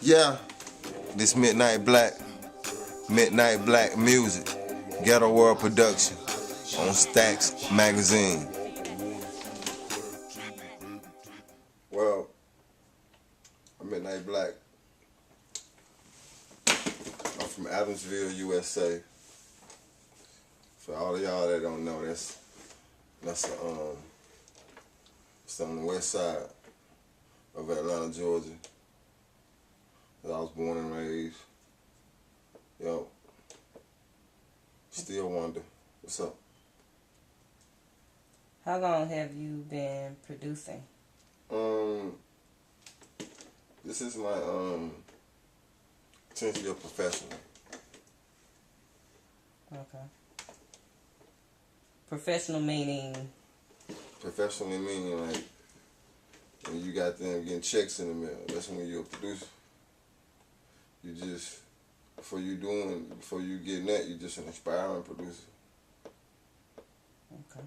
Yeah, this Midnight Black music, Ghetto World production on Stacks Magazine. Well, I'm Midnight Black. I'm from Adamsville, USA. For all of y'all that don't know, that's it's on the west side of Atlanta, Georgia. I was born and raised. Yo, still wonder. What's up? How long have you been producing? Um, this is my 10th year professional. Okay. Professional meaning? Professionally meaning like when you got them getting checks in the mail. That's when you're a producer. You just before you getting that, you just an aspiring producer. Okay.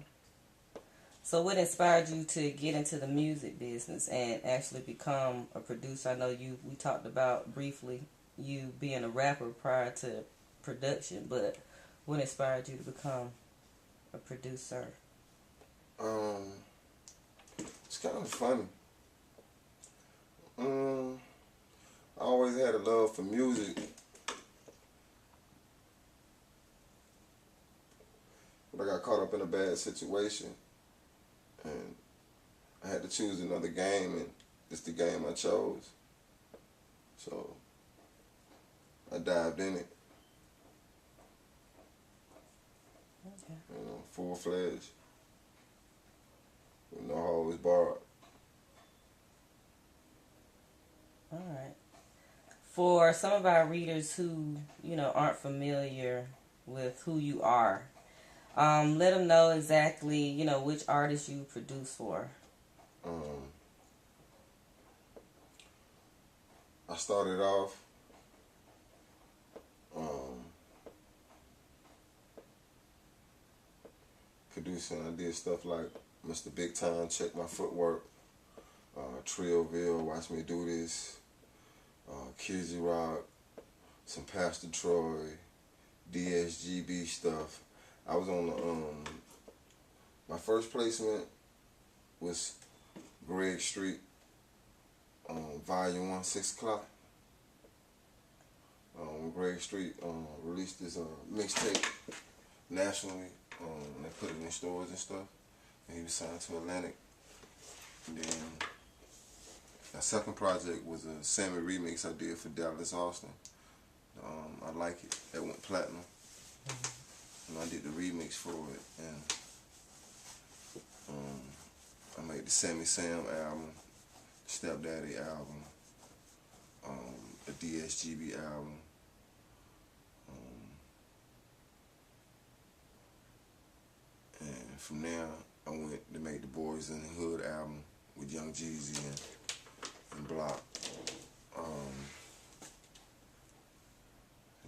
So what inspired you to get into the music business and actually become a producer? I know we talked about briefly you being a rapper prior to production, but what inspired you to become a producer? It's kind of funny. I always had a love for music, but I got caught up in a bad situation, and I had to choose another game, and it's the game I chose. So I dived in it, Okay. full-fledged, with no holds barred. All right. For some of our readers who, aren't familiar with who you are, let them know exactly, which artist you produce for. Um, I started off um, producing. I did stuff like Mr. Big Time, Check My Footwork, Trillville, Watch Me Do This, Kizzy Rock, some Pastor Troy, DSGB stuff. I was on the my first placement was Greg Street, Volume 1, 6 o'clock. Greg Street released this mixtape nationally. They put it in stores and stuff. And he was signed to Atlantic. And then my second project was a Sammy remix I did for Dallas Austin. I Like It. That went platinum. And I did the remix for it. And I made the Sammy Sam album, Stepdaddy album, the DSGB album. And from there, I went to make the Boys in the Hood album with Young Jeezy and Block.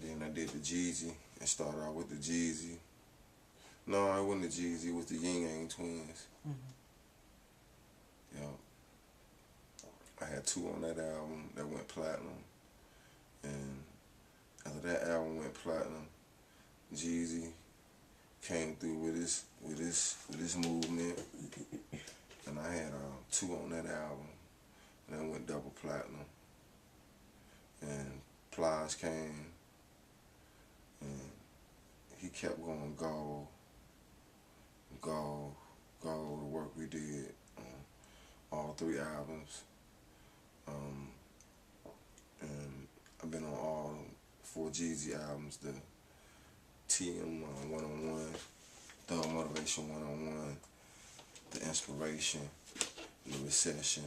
Then I did the Jeezy and started out with the Jeezy. No, it wasn't the Jeezy, it was the Ying Yang Twins. Mm-hmm. Yeah. I had 2 on that album that went platinum. And after that album went platinum, Jeezy came through with his movement. And I had 2 on that album. And that went double platinum. And Plies came. And he kept going gold, the work we did on all 3 albums. And I've been on all 4 Jeezy albums, the TM 101, the Motivation 101, the Inspiration, the Recession,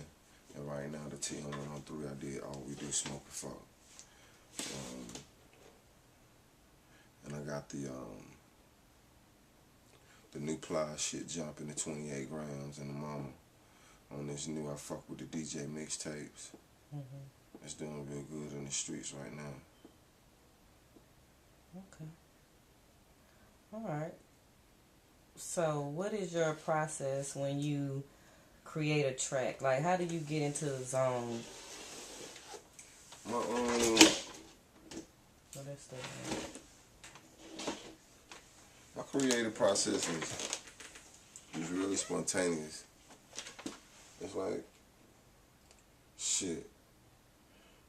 and right now the TM 103 I did All We Do Smoke It For. And I got the new Plies shit jumping to 28 grams and the mama on this new I Fuck With The DJ mixtapes. Mm-hmm. It's doing real good in the streets right now. Okay. All right. So what is your process when you create a track? Like, how do you get into the zone My What is that? my creative process is really spontaneous. It's like shit.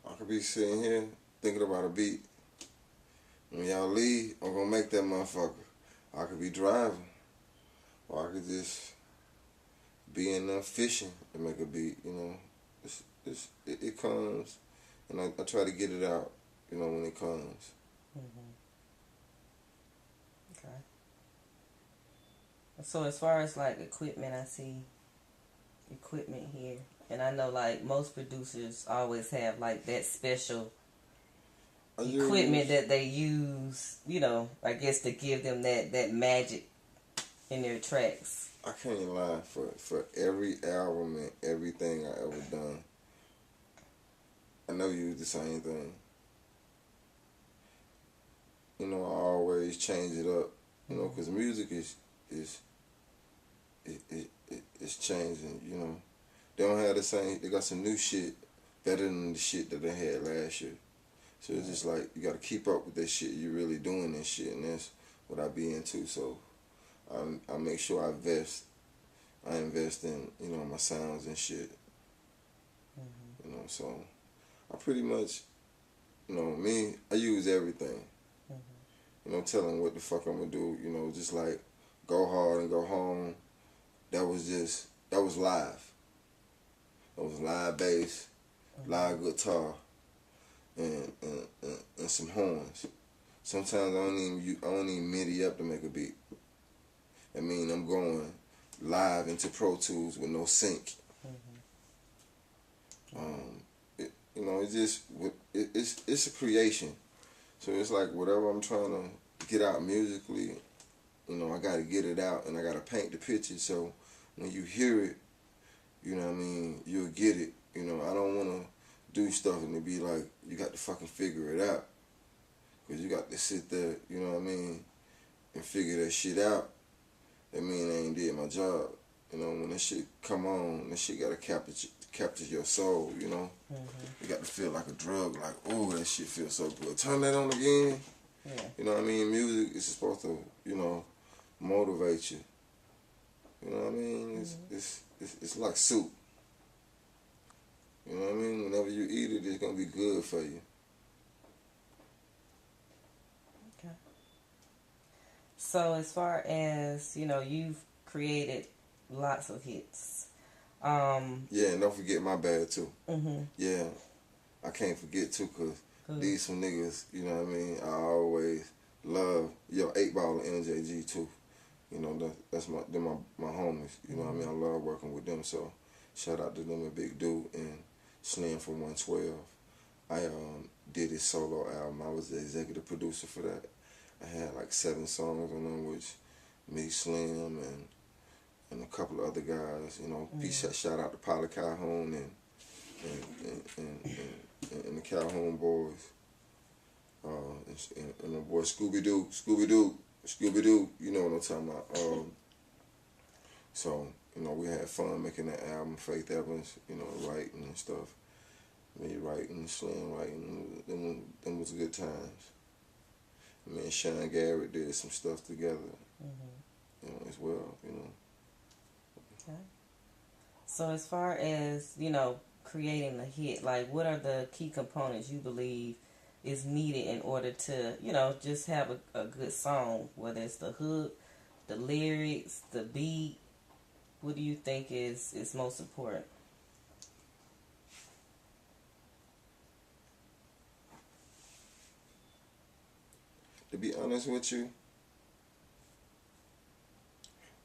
I could be sitting here thinking about a beat. When y'all leave, I'm gonna make that motherfucker. I could be driving, or I could just be in there fishing and make a beat. You know, it comes, and I try to get it out. You know, when it comes. Mm-hmm. Okay. So as far as like equipment, I see equipment here, and I know like most producers always have like that special equipment that they use. You know, I guess to give them that magic in their tracks. I can't lie, for every album and everything I ever done, I never used the same thing. You know, I always change it up. You know, because music is it's changing. You know, they don't have the same. They got some new shit better than the shit that they had last year. So it's just like you got to keep up with that shit. You really doing this shit, and that's what I be into. So I make sure I invest in, you know, my sounds and shit. Mm-hmm. You know, so I pretty much, you know, me, I use everything. Mm-hmm. You know, telling what the fuck I'm gonna do. You know, just like go hard and go home. That was live. That was live bass, live guitar, and some horns. Sometimes I don't even MIDI up to make a beat. I mean, I'm going live into Pro Tools with no sync. You know, it's a creation. So it's like whatever I'm trying to get out musically, you know, I got to get it out and I got to paint the picture. So when you hear it, you know what I mean, you'll get it. You know, I don't want to do stuff and it be like, you got to fucking figure it out. Because you got to sit there, you know what I mean, and figure that shit out. That mean I ain't did my job. You know, when that shit come on, that shit got to capture your soul, you know. You got to feel like a drug, like, oh, that shit feels so good. Turn that on again. Yeah. You know what I mean? Music is supposed to, you know, motivate you. You know what I mean? It's like soup. You know what I mean? Whenever you eat it, it's gonna be good for you. Okay. So as far as, you know, you've created lots of hits. Yeah, and don't forget my bad too. Mm-hmm. Yeah, I can't forget too, cause these some niggas, you know what I mean? I always love 8 Ball and NJG too. You know, that's my homies. You know what I mean? I love working with them. So shout out to them and Big Dude and Slim from 112. I did his solo album. I was the executive producer for that. I had like 7 songs on them, which me, Slim, and a couple of other guys. You know, shout out to Polly Calhoun and the Calhoun boys. And my boy Scooby Doo, you know what I'm talking about. So, you know, we had fun making that album, Faith Evans, you know, writing and stuff. Me writing, Slim writing, them was good times. Me and Sean Garrett did some stuff together, you know, as well, you know. Okay. So as far as, you know, creating a hit, like what are the key components you believe is needed in order to, you know, just have a good song, whether it's the hook, the lyrics, the beat? What do you think is most important? To be honest with you,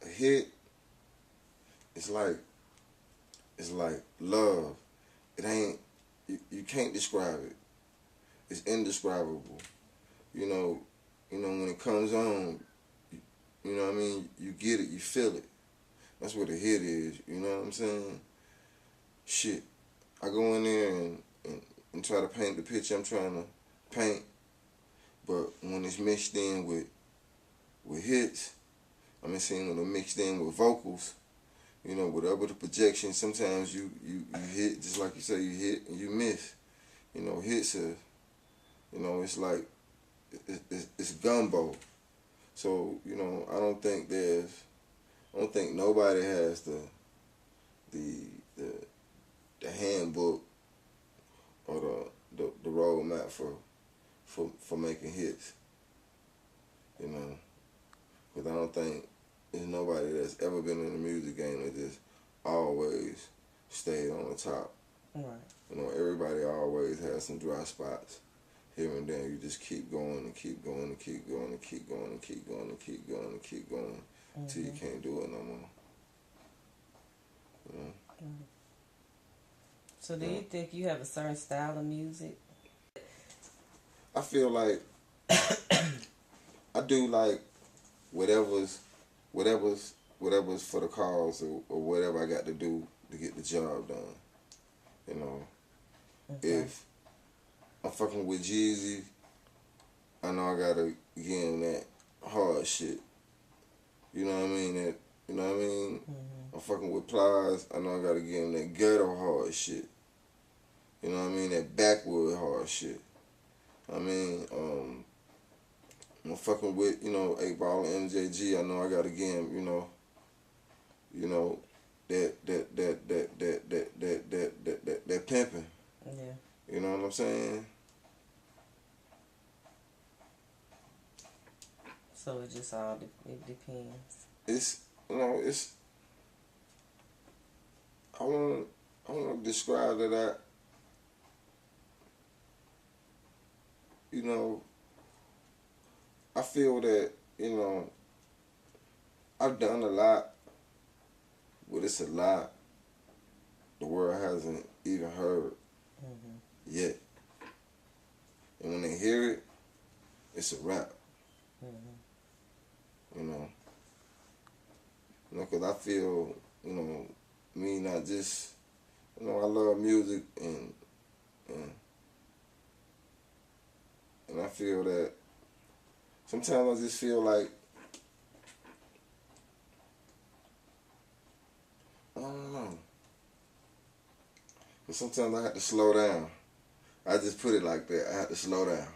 a hit is like love. It ain't, you can't describe it. It's indescribable. You know, when it comes on, you know what I mean, you get it, you feel it. That's what a hit is, you know what I'm saying? Shit. I go in there and try to paint the picture I'm trying to paint, but when it's mixed in with hits, I mean, saying when it's mixed in with vocals, you know, whatever the projection, sometimes you hit, just like you say, you hit and you miss. hits are, it's like, it's gumbo. So, I don't think nobody has the, the, the handbook or the roadmap for making hits, because I don't think there's nobody that's ever been in the music game that just always stayed on the top. Right. Everybody always has some dry spots here and there. You just keep going and keep going and keep going and keep going and keep going and keep going and keep going until you can't do it no more. So do you think you have a certain style of music? I feel like I do like whatever's for the cause, or whatever I got to do to get the job done. Okay. If I'm fucking with Jeezy, I know I gotta give him that hard shit. You know what I mean? I'm fucking with Plies, I know I gotta give him that ghetto hard shit. You know what I mean? That backwood hard shit. I'm fucking with, 8 Ball and MJG, I know I gotta give him, that pimping. Yeah. You know what I'm saying? So it just it depends. It's I want to describe that I feel that I've done a lot, but it's a lot the world hasn't even heard yet. And when they hear it, it's a wrap. Because I feel, me not just, I love music, and I feel that sometimes I just feel like, I don't know. But sometimes I have to slow down. I just put it like that. I have to slow down.